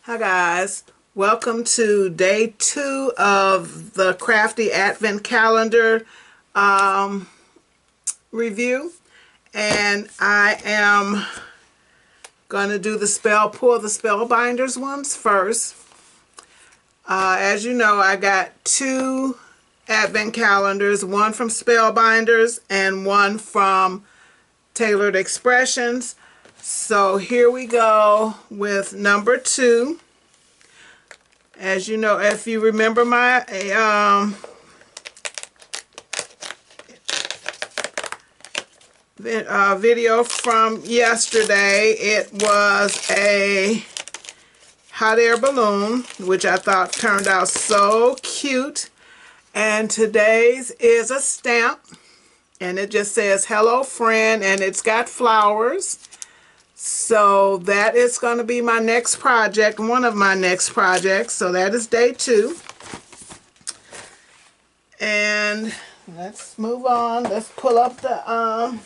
Hi guys, welcome to day 2 of the Crafty Advent Calendar review, and I am going to do pull the Spellbinders ones first. As you know, I got 2 Advent calendars, one from Spellbinders and one from Tailored Expressions. So here we go with number 2. As you know, if you remember my video from yesterday, it was a hot air balloon, which I thought turned out so cute. And today's is a stamp, and it just says hello friend, and it's got flowers. So that is going to be my next project, one of my next projects. So that is day 2. And let's move on. Let's pull up the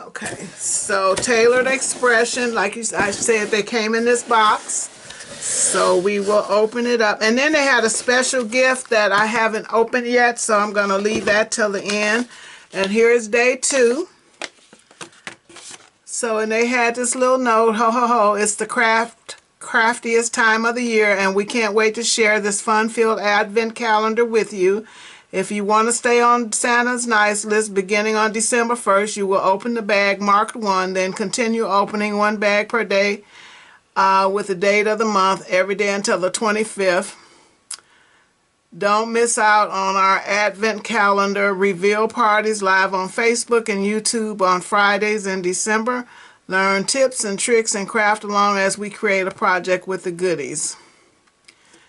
okay, so Tailored Expression, like I said, they came in this box. So we will open it up. And then they had a special gift that I haven't opened yet, so I'm going to leave that till the end. And here is day 2. So, and they had this little note, ho ho ho, it's the craftiest time of the year, and we can't wait to share this fun-filled advent calendar with you. If you want to stay on Santa's nice list beginning on December 1st, you will open the bag marked 1, then continue opening 1 bag per day with the date of the month every day until the 25th. Don't miss out on our Advent Calendar reveal parties live on Facebook and YouTube on Fridays in December. Learn tips and tricks and craft along as we create a project with the goodies.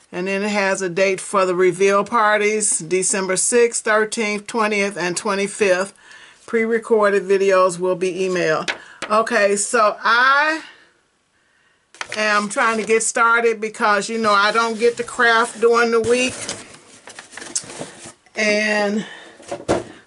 And then it has a date for the reveal parties, December 6th, 13th, 20th, and 25th. Pre-recorded videos will be emailed. Okay, so I am trying to get started because, you know, I don't get to craft during the week. And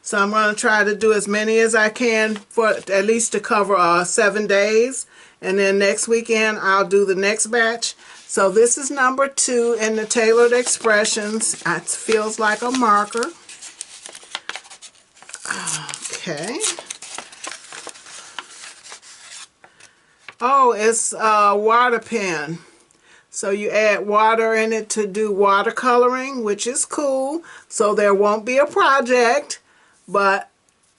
so I'm going to try to do as many as I can for at least to cover 7 days. And then next weekend I'll do the next batch. So this is number 2 in the Tailored Expressions. It feels like a marker. Okay. Oh, it's a water pen. So you add water in it to do watercoloring, which is cool. So there won't be a project, but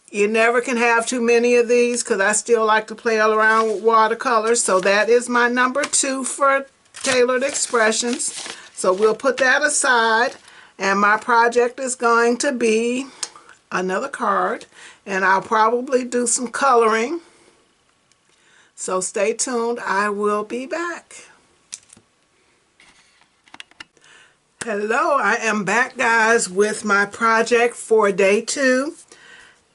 you never can have too many of these because I still like to play around with watercolors. So that is my number 2 for Tailored Expressions. So we'll put that aside, and my project is going to be another card, and I'll probably do some coloring. So stay tuned. I will be back. Hello, I am back, guys, with my project for day 2,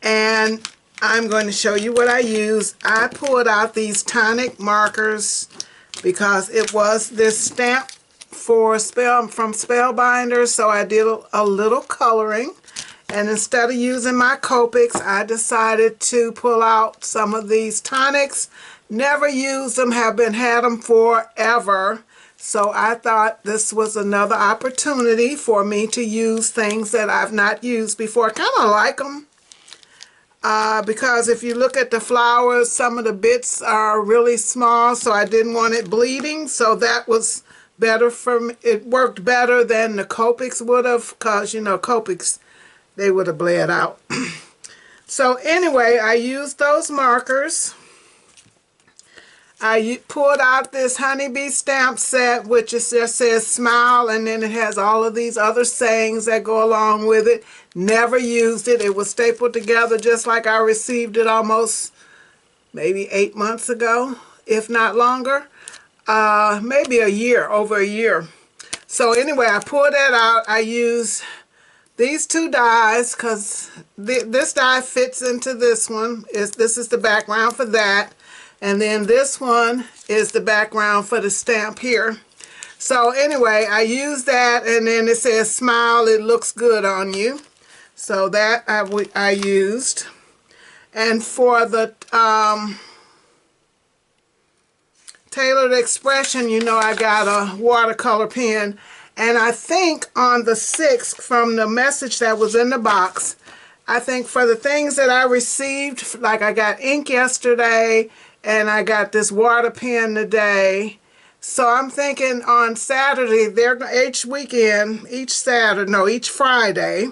and I'm going to show you what I use. I pulled out these tonic markers because it was this stamp from Spellbinders, so I did a little coloring, and instead of using my Copics, I decided to pull out some of these tonics. Never used them, had them forever. So I thought this was another opportunity for me to use things that I've not used before. I kind of like them because if you look at the flowers, some of the bits are really small, so I didn't want it bleeding. So that was better for me. It worked better than the Copics would have, because, you know, Copics, they would have bled out. So anyway, I used those markers. I pulled out this honeybee stamp set, which just says smile, and then it has all of these other sayings that go along with it. Never used it. It was stapled together just like I received it almost maybe 8 months ago, if not longer. Maybe a year, over a year. So anyway, I pulled that out. I used these 2 dies because this die fits into this one. This is the background for that. And then this one is the background for the stamp here. So anyway, I use that, and then it says smile, it looks good on you. So that I used. And for the Tailored Expression, you know I got a watercolor pen. And I think on the 6th, from the message that was in the box, I think for the things that I received, like I got ink yesterday, and I got this water pen today. So I'm thinking on Saturday, each Friday,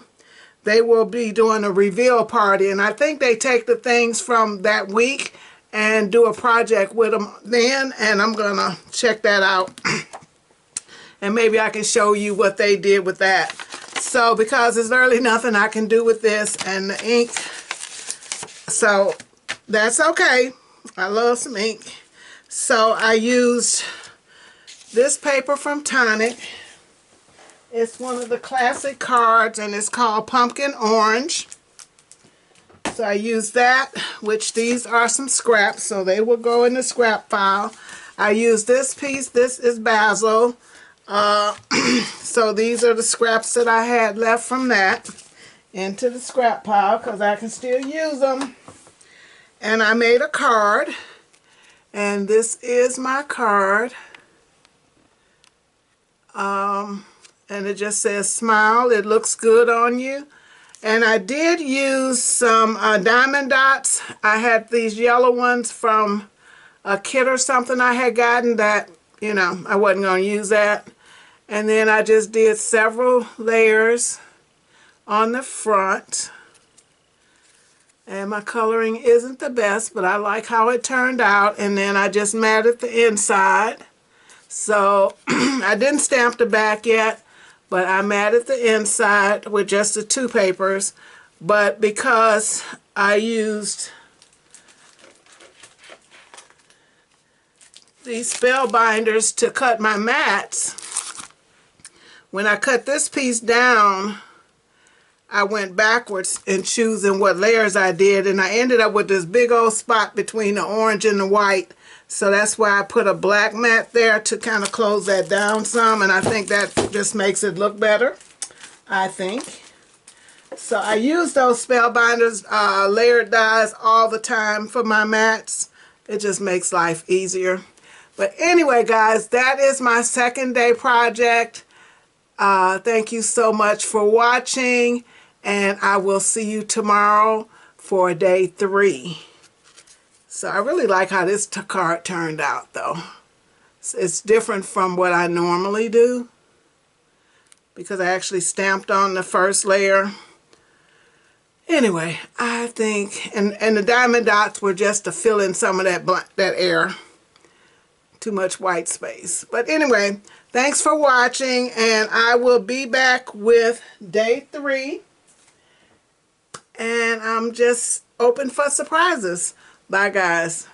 they will be doing a reveal party. And I think they take the things from that week and do a project with them then. And I'm going to check that out. And maybe I can show you what they did with that. So because there's really nothing I can do with this and the ink. So that's okay. I love some ink. So I used this paper from Tonic. It's one of the classic cards and it's called Pumpkin Orange. So I used that, which these are some scraps, so they will go in the scrap pile. I used this piece. This is basil. So these are the scraps that I had left from that into the scrap pile because I can still use them. And I made a card, and this is my card. And it just says smile. It looks good on you. And I did use some diamond dots. I had these yellow ones from a kit or something I had gotten that, you know, I wasn't going to use that. And then I just did several layers on the front. And my coloring isn't the best, but I like how it turned out. And then I just matted the inside. So I didn't stamp the back yet, but I matted the inside with just the two papers. But because I used these Spellbinders to cut my mats, when I cut this piece down, I went backwards in choosing what layers I did, and I ended up with this big old spot between the orange and the white. So that's why I put a black mat there to kind of close that down some, and I think that just makes it look better, I think. So I use those Spellbinders layered dies all the time for my mats. It just makes life easier. But anyway, guys, that is my second day project. Thank you so much for watching, and I will see you tomorrow for day 3. So I really like how this card turned out, though. It's different from what I normally do because I actually stamped on the first layer. Anyway, I think, and the diamond dots were just to fill in some of that air. Too much white space. But anyway, thanks for watching, and I will be back with day 3. And I'm just open for surprises. Bye, guys.